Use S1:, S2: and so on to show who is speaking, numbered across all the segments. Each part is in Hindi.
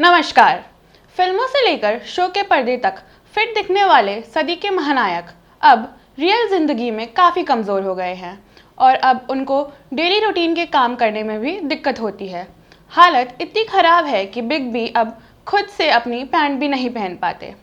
S1: नमस्कार। फिल्मों से लेकर शो के पर्दे तक फिट दिखने वाले सदी के महानायक अब रियल जिंदगी में काफ़ी कमज़ोर हो गए हैं और अब उनको डेली रूटीन के काम करने में भी दिक्कत होती है। हालत इतनी ख़राब है कि बिग बी अब खुद से अपनी पैंट भी नहीं पहन पाते।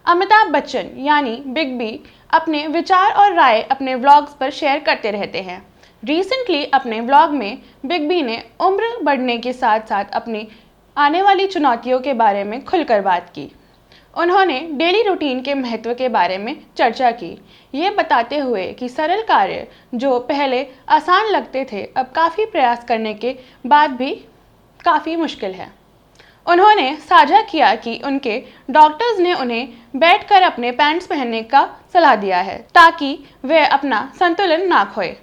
S1: अमिताभ बच्चन यानी बिग बी अपने विचार और राय अपने व्लॉग्स पर शेयर करते रहते हैं। रिसेंटली अपने व्लॉग में बिग बी ने उम्र बढ़ने के साथ साथ अपनी आने वाली चुनौतियों के बारे में खुलकर बात की। उन्होंने डेली रूटीन के महत्व के बारे में चर्चा की, ये बताते हुए कि सरल कार्य जो पहले आसान लगते थे अब काफ़ी प्रयास करने के बाद भी काफ़ी मुश्किल है। उन्होंने साझा किया कि उनके डॉक्टर्स ने उन्हें बैठकर अपने पैंट्स पहनने का सलाह दिया है ताकि वे अपना संतुलन ना खोए।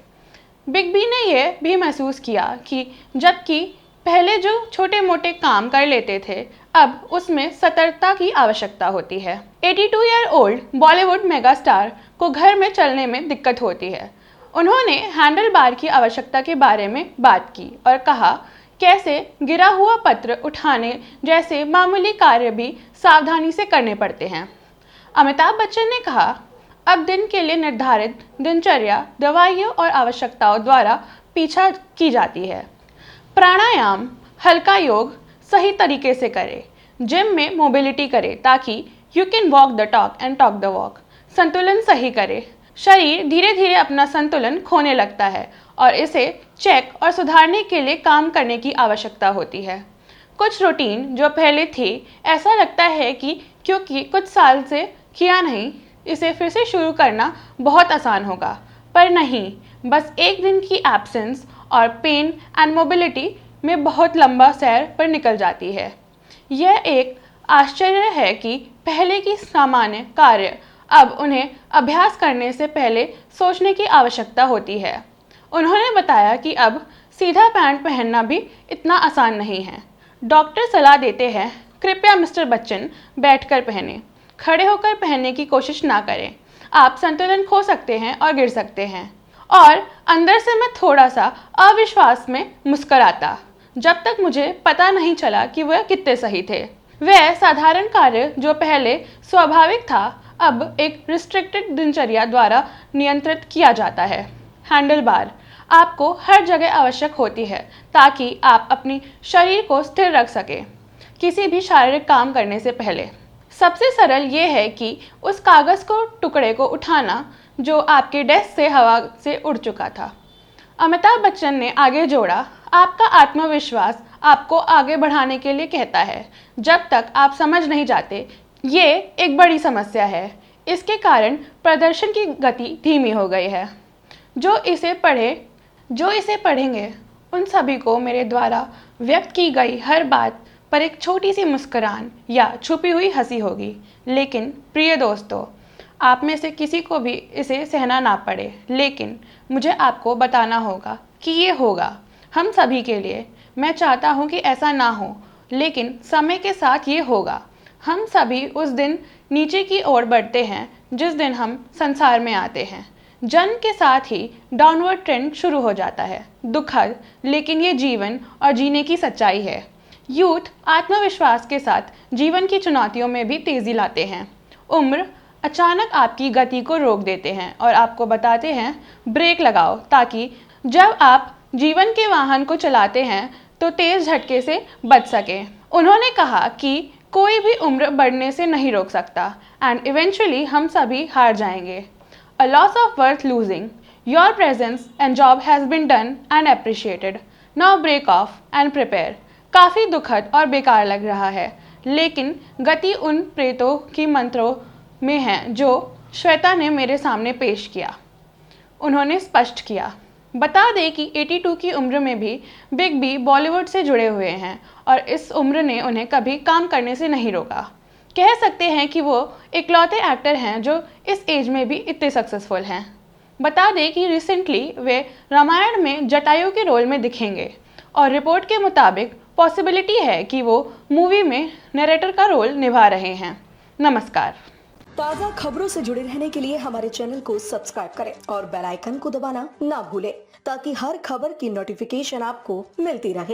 S1: बिग बी ने यह भी महसूस किया कि जबकि पहले जो छोटे मोटे काम कर लेते थे अब उसमें सतर्कता की आवश्यकता होती है। 82 year old Bollywood mega star को घर में चलने में दिक्कत होती है। उन्होंने हैंडल बार की आवश्यकता के बारे में बात की और कहा कैसे गिरा हुआ पत्र उठाने जैसे मामूली कार्य भी सावधानी से करने पड़ते हैं। अमिताभ बच्चन ने कहा अब दिन के लिए निर्धारित दिनचर्या दवाइयों और आवश्यकताओं द्वारा पीछा की जाती है। प्राणायाम, हल्का योग सही तरीके से करें, जिम में मोबिलिटी करें ताकि you can walk the talk and talk the walk. संतुलन सही करें। शरीर धीरे धीरे अपना संतुलन खोने लगता है और इसे चेक और सुधारने के लिए काम करने की आवश्यकता होती है। कुछ रूटीन जो पहले थी ऐसा लगता है कि क्योंकि कुछ साल से किया नहीं इसे फिर से शुरू करना बहुत आसान होगा, पर नहीं, बस एक दिन की एब्सेंस और पेन एंड मोबिलिटी में बहुत लंबा सैर पर निकल जाती है। यह एक आश्चर्य है कि पहले की सामान्य कार्य अब उन्हें अभ्यास करने से पहले सोचने की आवश्यकता होती है। उन्होंने बताया कि अब सीधा पैंट पहनना भी इतना आसान नहीं है। डॉक्टर सलाह देते हैं कृपया मिस्टर बच्चन बैठकर पहने, खड़े होकर पहनने की कोशिश ना करें। आप संतुलन खो सकते हैं और गिर सकते हैं। और अंदर से मैं थोड़ा सा अविश्वास में मुस्कराता जब तक मुझे पता नहीं चला कि वह कितने सही थे। वह साधारण कार्य जो पहले स्वाभाविक था अब एक रिस्ट्रिक्टेड दिनचर्या द्वारा नियंत्रित किया जाता है। हैंडल बार आपको हर जगह आवश्यक होती है ताकि आप अपनी शरीर को स्थिर रख सकें किसी भी शारीरिक काम करने से पहले। सबसे सरल ये है कि उस कागज़ को टुकड़े को उठाना जो आपके डेस्क से हवा से उड़ चुका था। अमिताभ बच्चन ने आगे जोड़ा आपका आत्मविश्वास आपको आगे बढ़ाने के लिए कहता है। जब तक आप समझ नहीं जाते ये एक बड़ी समस्या है। इसके कारण प्रदर्शन की गति धीमी हो गई है। जो इसे पढ़ेंगे उन सभी को मेरे द्वारा व्यक्त की गई हर बात पर एक छोटी सी मुस्कुराहट या छुपी हुई हंसी होगी। लेकिन प्रिय दोस्तों, आप में से किसी को भी इसे सहना ना पड़े, लेकिन मुझे आपको बताना होगा कि ये होगा हम सभी के लिए। मैं चाहता हूँ कि ऐसा ना हो, लेकिन समय के साथ ये होगा। हम सभी उस दिन नीचे की ओर बढ़ते हैं जिस दिन हम संसार में आते हैं। जन्म के साथ ही डाउनवर्ड ट्रेंड शुरू हो जाता है। दुखद लेकिन ये जीवन और जीने की सच्चाई है। यूथ आत्मविश्वास के साथ जीवन की चुनौतियों में भी तेज़ी लाते हैं। उम्र अचानक आपकी गति को रोक देते हैं और आपको बताते हैं ब्रेक लगाओ ताकि जब आप जीवन के वाहन को चलाते हैं तो तेज़ झटके से बच सकें। उन्होंने कहा कि कोई भी उम्र बढ़ने से नहीं रोक सकता एंड इवेंचुअली हम सभी हार जाएंगे। A loss of worth losing your presence and job has been done and appreciated, now break off and prepare. काफ़ी दुखद और बेकार लग रहा है, लेकिन गति उन प्रेतों की मंत्रों में है जो श्वेता ने मेरे सामने पेश किया। उन्होंने स्पष्ट किया। बता दें कि 82 की उम्र में भी बिग बी बॉलीवुड से जुड़े हुए हैं और इस उम्र ने उन्हें कभी काम करने से नहीं रोका। कह सकते हैं कि वो इकलौते एक्टर हैं जो इस एज में भी इतने सक्सेसफुल हैं। बता दें कि रिसेंटली वे रामायण में जटायु के रोल में दिखेंगे और रिपोर्ट के मुताबिक पॉसिबिलिटी है कि वो मूवी में नरेटर का रोल निभा रहे हैं। नमस्कार।
S2: ताज़ा खबरों से जुड़े रहने के लिए हमारे चैनल को सब्सक्राइब करें और बेल आइकन को दबाना ना भूलें ताकि हर खबर की नोटिफिकेशन आपको मिलती रहे।